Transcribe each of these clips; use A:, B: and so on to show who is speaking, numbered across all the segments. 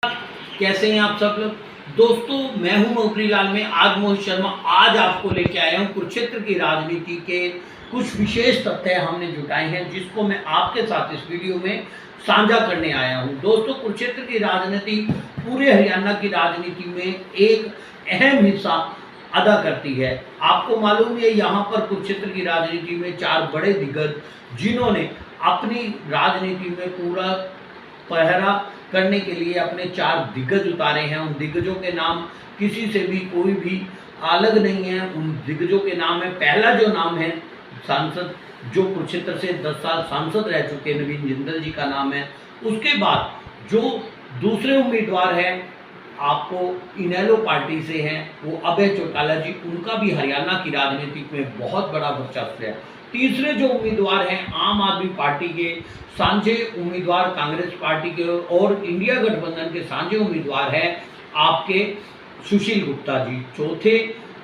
A: कैसे हैं आप सब लोग। दोस्तों मैं हूं मोहरी लाल में आज मोहित शर्मा। आज आपको लेके आया हूं कुरुक्षेत्र की राजनीति के कुछ विशेष तथ्य हमने जुटाए हैं जिसको मैं आपके साथ इस वीडियो में साझा करने आया हूं। दोस्तों कुरुक्षेत्र की राजनीति पूरे हरियाणा की राजनीति में एक अहम हिस्सा अदा करती है। आपको मालूम है यहाँ पर कुरुक्षेत्र की राजनीति में चार बड़े दिग्गज जिन्होंने अपनी राजनीति में पूरा पहरा करने के लिए अपने चार दिग्गज उतारे हैं। उन दिग्गजों के नाम किसी से भी कोई भी अलग नहीं है। उन दिग्गजों के नाम है, पहला जो नाम है सांसद जो कुरुक्षेत्र से 10 साल सांसद रह चुके नवीन जिंदल जी का नाम है। उसके बाद जो दूसरे उम्मीदवार हैं आपको इनेलो पार्टी से हैं वो अभय चौटाला जी, उनका भी हरियाणा की राजनीति में बहुत बड़ा वर्चस्व है। तीसरे जो उम्मीदवार हैं आम आदमी पार्टी के साझे उम्मीदवार कांग्रेस पार्टी के और इंडिया गठबंधन के साझे उम्मीदवार हैं आपके सुशील गुप्ता जी। चौथे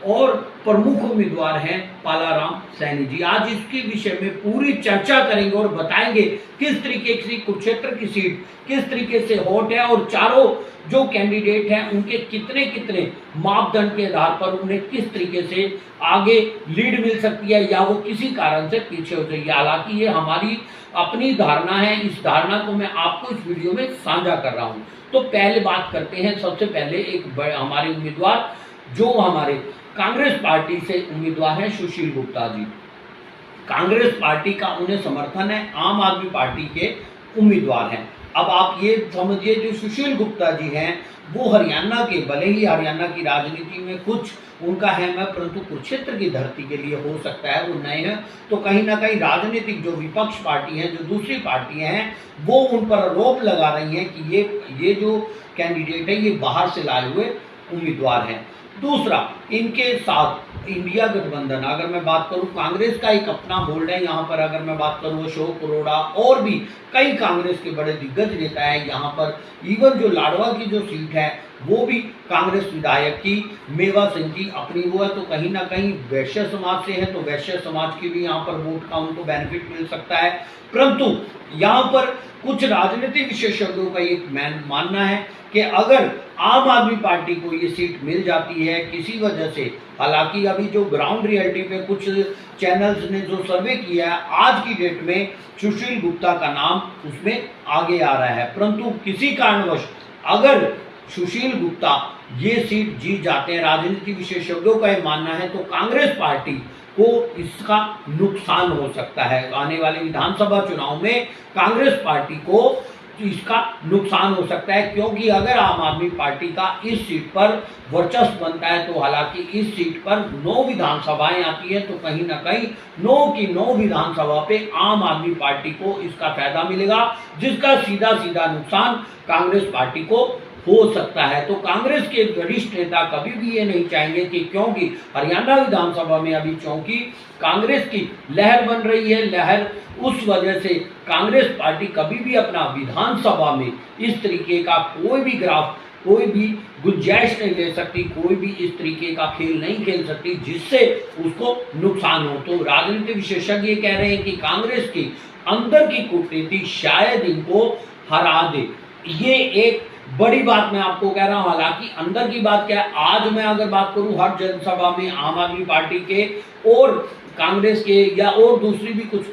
A: और प्रमुख उम्मीदवार हैं पालाराम सैनी जी। आज इसके विषय में पूरी चर्चा करेंगे और बताएंगे किस तरीके से कुरुक्षेत्र की सीट किस तरीके से हॉट है और चारों जो कैंडिडेट हैं उनके कितने कितने मापदंड के आधार पर उन्हें किस तरीके से आगे लीड मिल सकती है या वो किसी कारण से पीछे हो जाएगी। हालांकि ये हमारी अपनी धारणा है, इस धारणा को मैं आपको इस वीडियो में साझा कर रहा हूं। तो पहले बात करते हैं, सबसे पहले एक हमारे उम्मीदवार जो हमारे कांग्रेस पार्टी से उम्मीदवार हैं सुशील गुप्ता जी। कांग्रेस पार्टी का उन्हें समर्थन है, आम आदमी पार्टी के उम्मीदवार हैं। अब आप ये समझिए जो सुशील गुप्ता जी हैं वो हरियाणा के, भले ही हरियाणा की राजनीति में कुछ उनका है मैं, परंतु कुरुक्षेत्र की धरती के लिए हो सकता है वो नए हैं। तो कहीं ना कहीं राजनीतिक जो विपक्ष पार्टी है, जो दूसरी पार्टियां हैं वो उन पर आरोप लगा रही हैं कि ये जो कैंडिडेट है ये बाहर से लाए हुए उम्मीदवार हैं। दूसरा, इनके साथ इंडिया गठबंधन, अगर मैं बात करूं कांग्रेस का एक अपना होल्ड है यहाँ पर। अगर मैं बात करूं अशोक अरोड़ा और भी कई कांग्रेस के बड़े दिग्गज नेता हैं यहाँ पर। इवन जो लाडवा की जो सीट है वो भी कांग्रेस विधायक की मेवा सिंह की अपनी वो है। तो कहीं ना कहीं वैश्य समाज से है तो वैश्य समाज की भी यहाँ पर वोट का उनको बेनिफिट मिल सकता है। परंतु यहाँ पर कुछ राजनीतिक विशेषज्ञों का ये मानना है कि अगर आम आदमी पार्टी को ये सीट मिल जाती है किसी वजह से, हालांकि अभी जो ग्राउंड रियलिटी पे कुछ चैनल्स ने जो सर्वे किया है आज की डेट में सुशील गुप्ता का नाम उसमें आगे आ रहा है। परंतु किसी कारणवश अगर सुशील गुप्ता ये सीट जीत जाते हैं, राजनीतिक विशेषज्ञों का ये मानना है, तो कांग्रेस पार्टी को इसका नुकसान हो सकता है। आने वाले विधानसभा चुनाव में कांग्रेस पार्टी को इसका नुकसान हो सकता है, क्योंकि अगर आम आदमी पार्टी का इस सीट पर वर्चस्व बनता है तो हालांकि इस सीट पर 9 विधानसभाएं आती है तो कहीं ना कहीं 9 की 9 विधानसभा पे आम आदमी पार्टी को इसका फायदा मिलेगा, जिसका सीधा सीधा नुकसान कांग्रेस पार्टी को हो सकता है। तो कांग्रेस के वरिष्ठ नेता कभी भी ये नहीं चाहेंगे कि, क्योंकि हरियाणा विधानसभा में अभी चूंकि कांग्रेस की लहर बन रही है, लहर उस वजह से कांग्रेस पार्टी कभी भी अपना विधानसभा में इस तरीके का कोई भी ग्राफ, कोई भी गुंजाइश नहीं ले सकती, कोई भी इस तरीके का खेल नहीं खेल सकती जिससे उसको नुकसान हो। तो राजनीतिक विशेषज्ञ ये कह रहे हैं कि कांग्रेस की अंदर की कूटनीति शायद इनको हरा दे। ये एक बड़ी बात मैं आपको कह रहा हूं। हालांकि अंदर की बात क्या है, आज मैं अगर बात करूं हर जनसभा में आम आदमी पार्टी के और कांग्रेस के या और दूसरी भी कुछ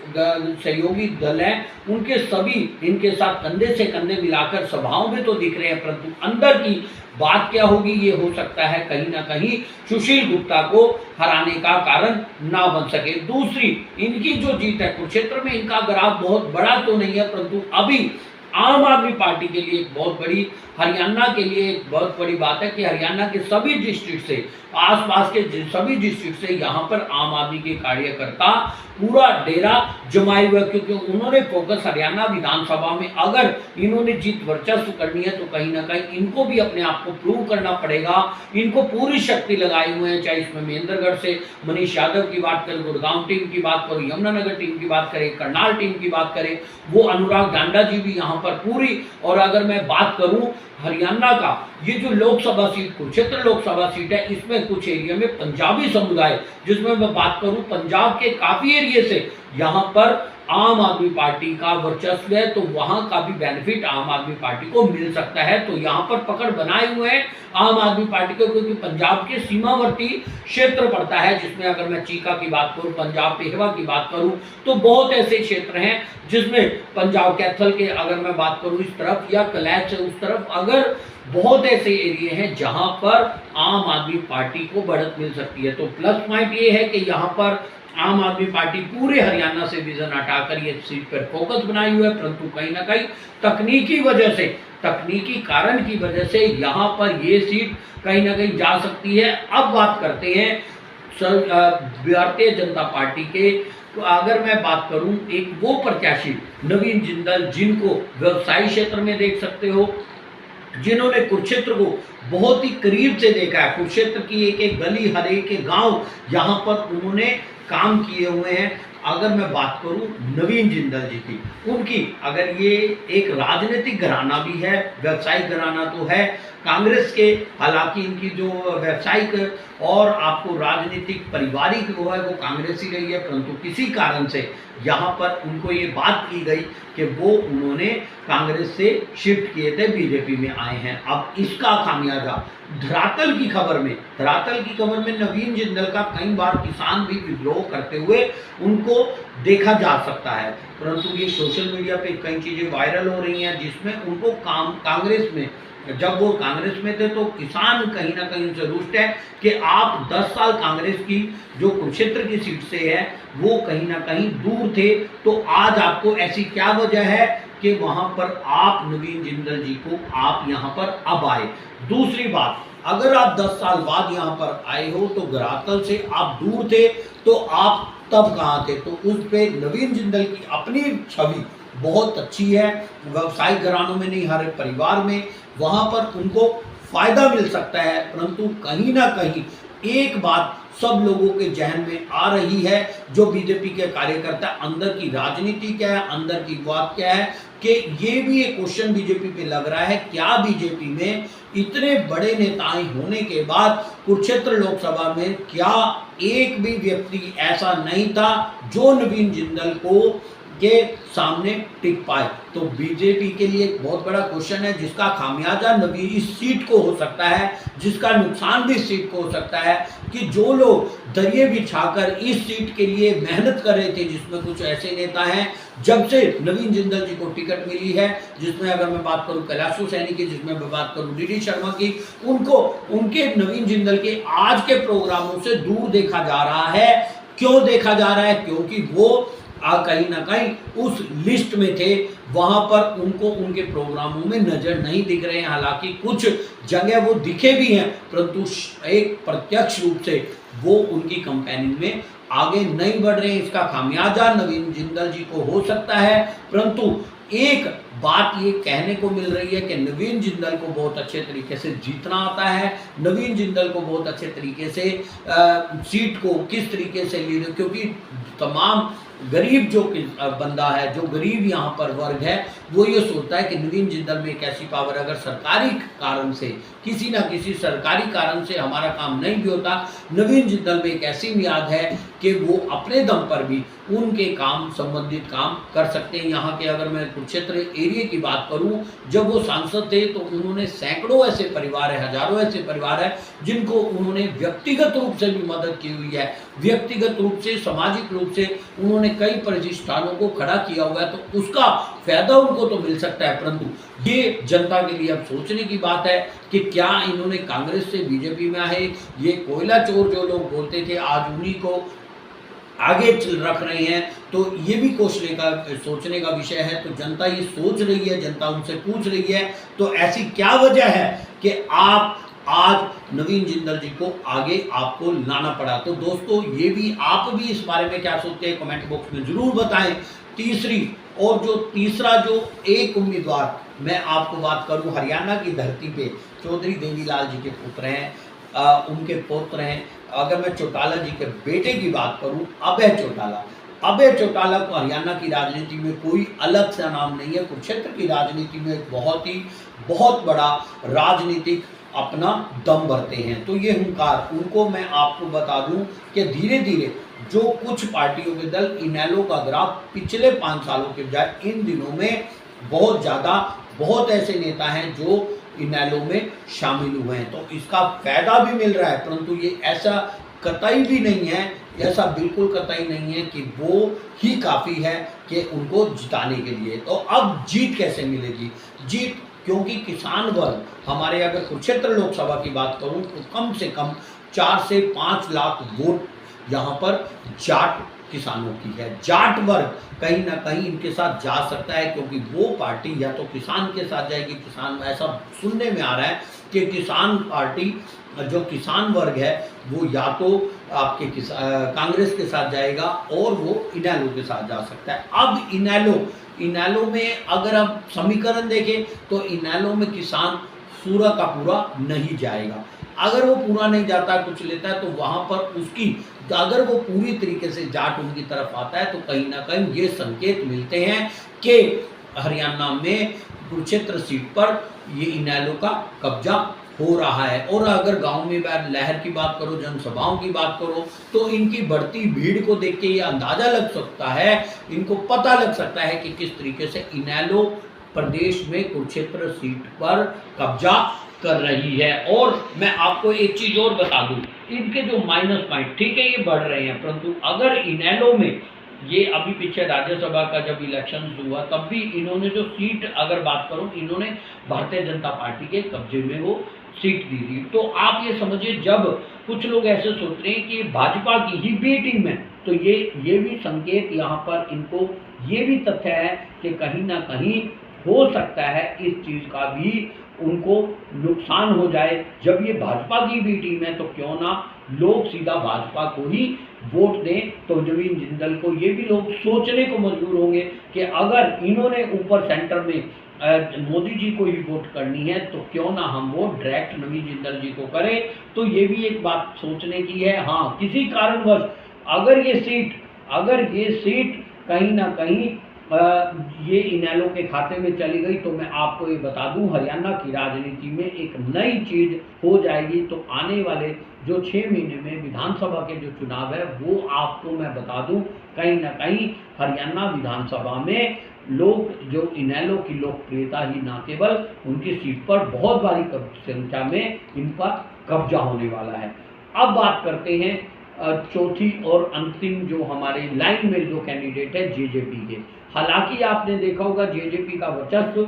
A: सहयोगी दल हैं, उनके सभी इनके साथ कंधे से कंधे मिलाकर सभाओं में तो दिख रहे हैं, परंतु अंदर की बात क्या होगी ये हो सकता है कहीं ना कहीं सुशील गुप्ता को हराने का कारण ना बन सके। दूसरी, इनकी जो जीत है कुरुक्षेत्र में, इनका ग्राफ बहुत बड़ा तो नहीं है, परंतु अभी आम आदमी पार्टी के लिए एक बहुत बड़ी, हरियाणा के लिए एक बहुत बड़ी बात है कि हरियाणा के सभी डिस्ट्रिक्ट से, आसपास के सभी डिस्ट्रिक्ट से यहाँ पर आम आदमी के कार्यकर्ता पूरा डेरा जमाए हुए, क्योंकि उन्होंने फोकस हरियाणा विधानसभा में अगर इन्होंने जीत वर्चस्व करनी है तो कहीं ना कहीं इनको भी अपने आप को प्रूव करना पड़ेगा। इनको पूरी शक्ति लगाए हुए हैं, चाहे इसमें महेंद्रगढ़ से मनीष यादव की बात करें, गुड़गांव टीम की बात करें, यमुनानगर टीम की बात करें, करनाल टीम की बात करें, वो अनुराग डांडा जी भी यहाँ पर पूरी। और अगर मैं बात करूँ हरियाणा का ये जो लोकसभा सीट कुरुक्षेत्र लोकसभा सीट है, इसमें कुछ एरिया में पंजाबी समुदाय, जिसमें मैं बात करूं पंजाब के काफी एरिया से यहाँ पर आम आदमी पार्टी का वर्चस्व है तो वहां का भी बेनिफिट आम आदमी पार्टी को मिल सकता है। तो यहाँ पर पकड़ बनाए हुए हैं आम आदमी पार्टी को, क्योंकि पंजाब के सीमावर्ती क्षेत्र पड़ता है, जिसमें अगर मैं चीका की बात करूं, पंजाब पेहवा की बात करूं, तो बहुत ऐसे क्षेत्र हैं जिसमें पंजाब कैथल के अगर मैं बात करूं इस तरफ, या कलैच से उस तरफ, अगर बहुत ऐसे एरिया हैं जहां पर आम आदमी पार्टी को बढ़त मिल सकती है। तो प्लस पॉइंट ये है कि यहाँ पर आम आदमी पार्टी पूरे हरियाणा से विजन हटाकर ये सीट पर फोकस बनाई हुई है, परंतु कहीं ना कहीं तकनीकी वजह से, तकनीकी कारण की वजह से यहाँ पर ये सीट कहीं ना कहीं जा सकती है। अब बात करते हैं भारतीय जनता पार्टी के। तो अगर मैं बात करूं, एक वो प्रत्याशी नवीन जिंदल, जिनको व्यवसायी क्षेत्र में देख सकते हो, जिन्होंने कुरुक्षेत्र को बहुत ही करीब से देखा है, कुरुक्षेत्र की एक एक गली, हर एक गांव यहाँ पर उन्होंने काम किए हुए हैं। अगर मैं बात करूं नवीन जिंदल जी की, उनकी अगर ये एक राजनीतिक घराना भी है, व्यवसायिक घराना तो है कांग्रेस के, हालांकि इनकी जो व्यवसायिक और आपको राजनीतिक पारिवारिक वो है वो कांग्रेस ही रही है, परंतु किसी कारण से यहाँ पर उनको ये बात की गई कि वो उन्होंने कांग्रेस से शिफ्ट किए थे, बीजेपी में आए हैं। अब इसका खामियाजा धरातल की खबर में, धरातल की खबर में नवीन जिंदल का कई बार किसान भी विद्रोह करते हुए उनको देखा जा सकता है, परंतु ये सोशल मीडिया पे कई चीज़ें वायरल हो रही हैं जिसमें उनको कांग्रेस में, जब वो कांग्रेस में थे तो किसान कहीं ना कहीं उनसे रुष्ट है कि आप 10 साल कांग्रेस की जो कुरुक्षेत्र की सीट से है वो कहीं ना कहीं दूर थे, तो आज आपको ऐसी क्या वजह है कि वहां पर आप नवीन जिंदल जी को आप यहां पर अब आए। दूसरी बात, अगर आप 10 साल बाद यहां पर आए हो तो धरातल से आप दूर थे, तो आप तब कहाँ थे? तो उस पे नवीन जिंदल की अपनी छवि बहुत अच्छी है, व्यवसायिक घरानों में नहीं, हर परिवार में वहां पर उनको फायदा मिल सकता है, परंतु कहीं ना कहीं एक बात सब लोगों के जहन में आ रही है, जो बीजेपी के कार्यकर्ता, अंदर की राजनीति क्या है, अंदर की बात क्या है, कि ये भी एक क्वेश्चन बीजेपी पे लग रहा है, क्या बीजेपी में इतने बड़े नेताएं होने के बाद कुरुक्षेत्र लोकसभा में क्या एक भी व्यक्ति ऐसा नहीं था जो नवीन जिंदल को के सामने टिक पाए? तो बीजेपी के लिए एक बहुत बड़ा क्वेश्चन है, जिसका खामियाजा नवीन इस सीट को हो सकता है, जिसका नुकसान भी इस सीट को हो सकता है, कि जो लोग दरिये बिछाकर इस सीट के लिए मेहनत कर रहे थे, जिसमें कुछ ऐसे नेता हैं जब से नवीन जिंदल जी को टिकट मिली है, जिसमें अगर मैं बात करूं कैलाश सैनी की, जिसमें मैं बात करूं डीडी शर्मा की, उनको उनके नवीन जिंदल के आज के प्रोग्रामों से दूर देखा जा रहा है। क्यों देखा जा रहा है? क्योंकि वो कहीं ना कहीं उस लिस्ट में थे, वहां पर उनको उनके प्रोग्रामों में नजर नहीं दिख रहे हैं। हालांकि कुछ जगह वो दिखे भी हैं, परंतु एक प्रत्यक्ष रूप से वो उनकी कंपेनिंग में आगे नहीं बढ़ रहे हैं। इसका खामियाजा नवीन जिंदल जी को हो सकता है, परंतु एक बात ये कहने को मिल रही है कि नवीन जिंदल को बहुत अच्छे तरीके से जीतना आता है, नवीन जिंदल को बहुत अच्छे तरीके से सीट को किस तरीके से लीड, क्योंकि तमाम गरीब जो बंदा है, जो गरीब यहाँ पर वर्ग है, वो ये सोचता है कि नवीन जिंदल में एक ऐसी पावर, अगर सरकारी कारण से, किसी ना किसी सरकारी कारण से हमारा काम नहीं भी होता, नवीन जिंदल में एक ऐसी मियाद है कि वो अपने दम पर भी उनके काम, संबंधित काम कर सकते हैं। यहाँ के अगर मैं कुरुक्षेत्र एरिया की बात करूँ, जब वो सांसद थे तो उन्होंने सैकड़ों ऐसे परिवार है, हजारों ऐसे परिवार है जिनको उन्होंने व्यक्तिगत रूप से भी मदद की हुई है, व्यक्तिगत रूप से, सामाजिक रूप से उन्होंने कई प्रतिष्ठानों को खड़ा किया हुआ है, तो उसका फायदा उनको तो मिल सकता है। परंतु ये जनता के लिए अब सोचने की बात है कि क्या इन्होंने कांग्रेस से बीजेपी में आए, ये कोयला चोर जो लोग बोलते थे आज उन्हीं को आगे रख रहे हैं, तो ये भी सोचने का विषय है। तो जनता ये सोच रही है, जनता उनसे पूछ रही है, तो ऐसी क्या वजह है कि आप आज नवीन जिंदल जी को आगे आपको लाना पड़ा? तो दोस्तों, ये भी आप भी इस बारे में क्या सोचते हैं, कमेंट बॉक्स में जरूर बताएं। तीसरा जो एक उम्मीदवार मैं आपको बात करूं, हरियाणा की धरती पे चौधरी देवीलाल जी के पुत्र हैं, उनके पुत्र हैं। अगर मैं चौटाला जी के बेटे की बात करूं, अभय चौटाला को हरियाणा की राजनीति में कोई अलग सा नाम नहीं है, कुरुक्षेत्र की राजनीति में एक बहुत बड़ा राजनीतिक अपना दम भरते हैं। तो ये हुंकार, उनको मैं आपको बता दूं कि धीरे धीरे जो कुछ पार्टियों के दल इनेलो का ग्राफ पिछले 5 सालों के बजाय इन दिनों में बहुत ज़्यादा, बहुत ऐसे नेता हैं जो इनेलो में शामिल हुए हैं, तो इसका फायदा भी मिल रहा है। परंतु ये ऐसा कतई भी नहीं है, ऐसा बिल्कुल कतई नहीं है कि वो ही काफ़ी है कि उनको जिताने के लिए। तो अब जीत कैसे मिलेगी? जीत क्योंकि किसान वर्ग हमारे, अगर कुरुक्षेत्र लोकसभा की बात करूं तो कम से कम 4 से 5 लाख वोट यहाँ पर जाट किसानों की है। जाट वर्ग कहीं ना कहीं इनके साथ जा सकता है, क्योंकि वो पार्टी या तो किसान के साथ जाएगी, किसान, ऐसा सुनने में आ रहा है कि किसान पार्टी, जो किसान वर्ग है वो या तो आपके कांग्रेस के साथ जाएगा और वो इनेलो के साथ जा सकता है। अब इनेलो में अगर आप समीकरण देखें तो इनेलो में किसान पूरा का पूरा नहीं जाएगा। अगर वो पूरा नहीं जाता, कुछ लेता है, तो वहाँ पर उसकी, अगर वो पूरी तरीके से जाट उनकी तरफ आता है तो कहीं ना कहीं ये संकेत मिलते हैं कि हरियाणा में कुरुक्षेत्र सीट पर ये इनेलो का कब्जा हो रहा है। और अगर गांव में लहर की बात करो, जनसभाओं की बात करो, तो इनकी बढ़ती भीड़ को देख के ये अंदाजा लग सकता है, इनको पता लग सकता है कि किस तरीके से इनेलो प्रदेश में कुरुक्षेत्र सीट पर कब्जा कर रही है। और मैं आपको एक चीज और बता दूं, इनके जो माइनस पॉइंट, ठीक है ये बढ़ रहे हैं, परंतु अगर इनेलो में ये अभी पीछे राज्यसभा का जब इलेक्शन हुआ तब भी इन्होंने जो सीट, अगर बात करूं, इन्होंने भारतीय जनता पार्टी के कब्जे में वो सीट दी थी। तो आप ये समझिए, जब कुछ लोग ऐसे सोच रहे हैं कि भाजपा की ही बी टीम है, तो ये भी संकेत यहाँ पर इनको, ये भी तथ्य है कि कहीं ना कहीं हो सकता है इस चीज का भी उनको नुकसान हो जाए। जब ये भाजपा की भी टीम है तो क्यों ना लोग सीधा भाजपा को ही वोट दें। तो नवीन जिंदल को ये भी लोग सोचने को मजबूर होंगे कि अगर इन्होंने ऊपर सेंटर में मोदी जी को ही वोट करनी है तो क्यों ना हम वो डायरेक्ट नवीन जिंदल जी को करें। तो ये भी एक बात सोचने की है। हाँ, किसी कारणवश अगर ये सीट कहीं ना कहीं ये इनेलो के खाते में चली गई तो मैं आपको ये बता दूं, हरियाणा की राजनीति में एक नई चीज हो जाएगी। तो आने वाले जो 6 महीने में विधानसभा के जो चुनाव है वो आपको मैं बता दूं, कहीं ना कहीं हरियाणा विधानसभा में लोग, जो इनेलो की लोकप्रियता ही ना केवल उनकी सीट पर बहुत भारी संख्या में इनका कब्जा होने वाला है। अब बात करते हैं चौथी और अंतिम जो हमारे लाइन में जो कैंडिडेट है जेजेपी के। हालांकि आपने देखा होगा जेजेपी का वर्चस्व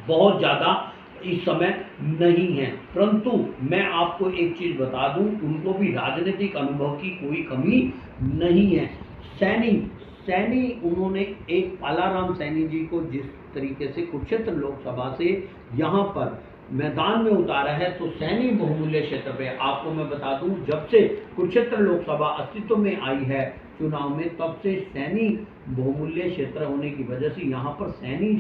A: बहुत ज़्यादा इस समय नहीं है, परंतु मैं आपको एक चीज़ बता दूं, उनको भी राजनीतिक अनुभव की कोई कमी नहीं है। सैनी उन्होंने एक पालाराम सैनी जी को जिस तरीके से कुरुक्षेत्र लोकसभा से यहाँ पर मैदान में उतारा है, तो सैनी बहुमूल्य क्षेत्र पे आपको मैं बता दूं, जब से कुरुक्षेत्र लोकसभा अस्तित्व में आई है चुनाव में, तब से सैनी बहुमूल्य क्षेत्र होने की वजह से यहाँ पर सैनी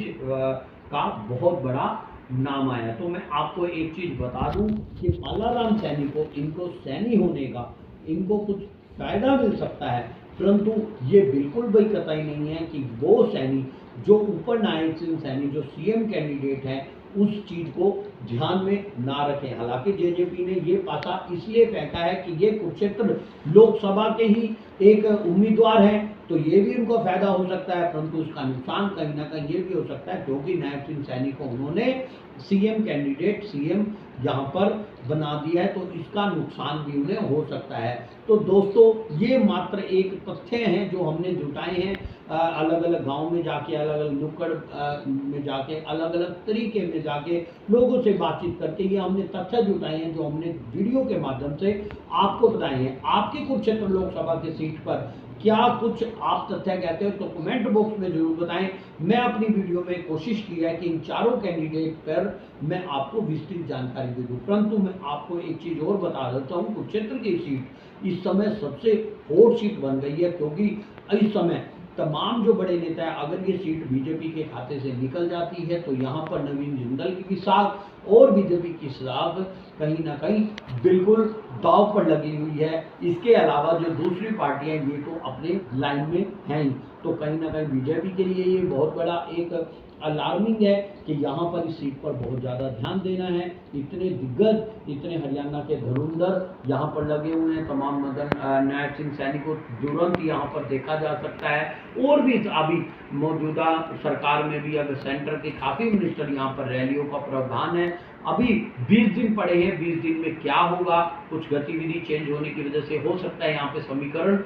A: का बहुत बड़ा नाम आया। तो मैं आपको एक चीज बता दूं कि पालाराम सैनी को, इनको सैनी होने का इनको कुछ फायदा मिल सकता है, परंतु ये बिल्कुल भी कतई नहीं है कि वो सैनी जो ऊपर नारायण सिंह सैनी जो सीएम कैंडिडेट है उस चीज को ध्यान में ना रखें। हालांकि जेजेपी ने ये पासा इसलिए फेंका है कि ये कुरुक्षेत्र लोकसभा के ही एक उम्मीदवार हैं, तो ये भी उनको फायदा हो सकता है, परंतु उसका नुकसान कहीं ना कहीं ये भी हो सकता है, क्योंकि नायब सिंह सैनी को उन्होंने सीएम कैंडिडेट, सीएम यहाँ पर बना दिया है, तो इसका नुकसान भी उन्हें हो सकता है। तो दोस्तों, ये मात्र एक तथ्य हैं जो हमने जुटाए हैं, अलग अलग गांव में जाके, अलग अलग नुक्कड़ में जाके, अलग अलग तरीके में जाके लोगों से बातचीत करके ये हमने तथ्य जुटाए हैं, जो हमने वीडियो के माध्यम से आपको बताए हैं। आपके कुरुक्षेत्र लोकसभा की सीट पर क्या कुछ आप तथ्य कहते हो तो कमेंट बॉक्स में जरूर बताएं। मैं अपनी वीडियो में कोशिश की है कि इन चारों कैंडिडेट पर मैं आपको विस्तृत जानकारी दे दूं, परंतु मैं आपको एक चीज और बता देता हूं, कुरुक्षेत्र की सीट इस समय सबसे हॉट सीट बन गई है, क्योंकि इस समय तमाम जो बड़े नेता है, अगर ये सीट बीजेपी के खाते से निकल जाती है तो यहाँ पर नवीन जिंदल की भी साख और बीजेपी की साख कहीं ना कहीं बिल्कुल दांव पर लगी हुई है। इसके अलावा जो दूसरी पार्टियां ये तो अपने लाइन में हैं, तो कहीं ना कहीं बीजेपी के लिए ये बहुत बड़ा एक अलार्मिंग है कि यहाँ पर इस सीट पर बहुत ज़्यादा ध्यान देना है। इतने दिग्गज, इतने हरियाणा के धुरंधर यहाँ पर लगे हुए हैं, तमाम मदन नायक सिंह सैनी को तुरंत यहाँ पर देखा जा सकता है। और भी अभी मौजूदा सरकार में भी अब सेंटर के काफ़ी मिनिस्टर यहाँ पर रैलियों का प्रावधान है। अभी 20 दिन पड़े हैं, 20 दिन में क्या होगा, कुछ गतिविधि चेंज होने की वजह से हो सकता है यहाँ पे समीकरण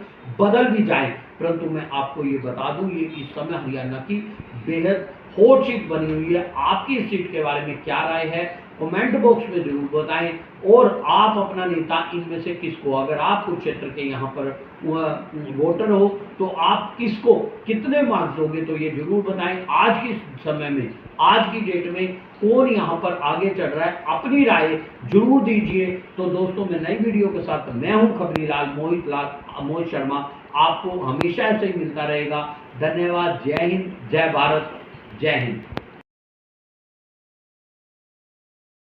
A: बदल भी जाए, परंतु मैं आपको ये बता दूं ये इस समय हरियाणा की बेहद हॉट सीट बनी हुई है। आपकी इस सीट के बारे में क्या राय है, कमेंट बॉक्स में जरूर बताएं। और आप अपना नेता इनमें से किसको, अगर आप कुरुक्षेत्र के यहाँ पर वोटर हो तो आप किसको कितने मार्क्स दोगे, तो ये जरूर बताएं। आज के समय में, आज की डेट में कौन यहाँ पर आगे चल रहा है, अपनी राय जरूर दीजिए। तो दोस्तों, मैं नई वीडियो के साथ, मैं हूँ खबरी लाल मोहित शर्मा, आपको हमेशा ऐसे ही मिलता रहेगा। धन्यवाद। जय हिंद, जय भारत, जय हिंद।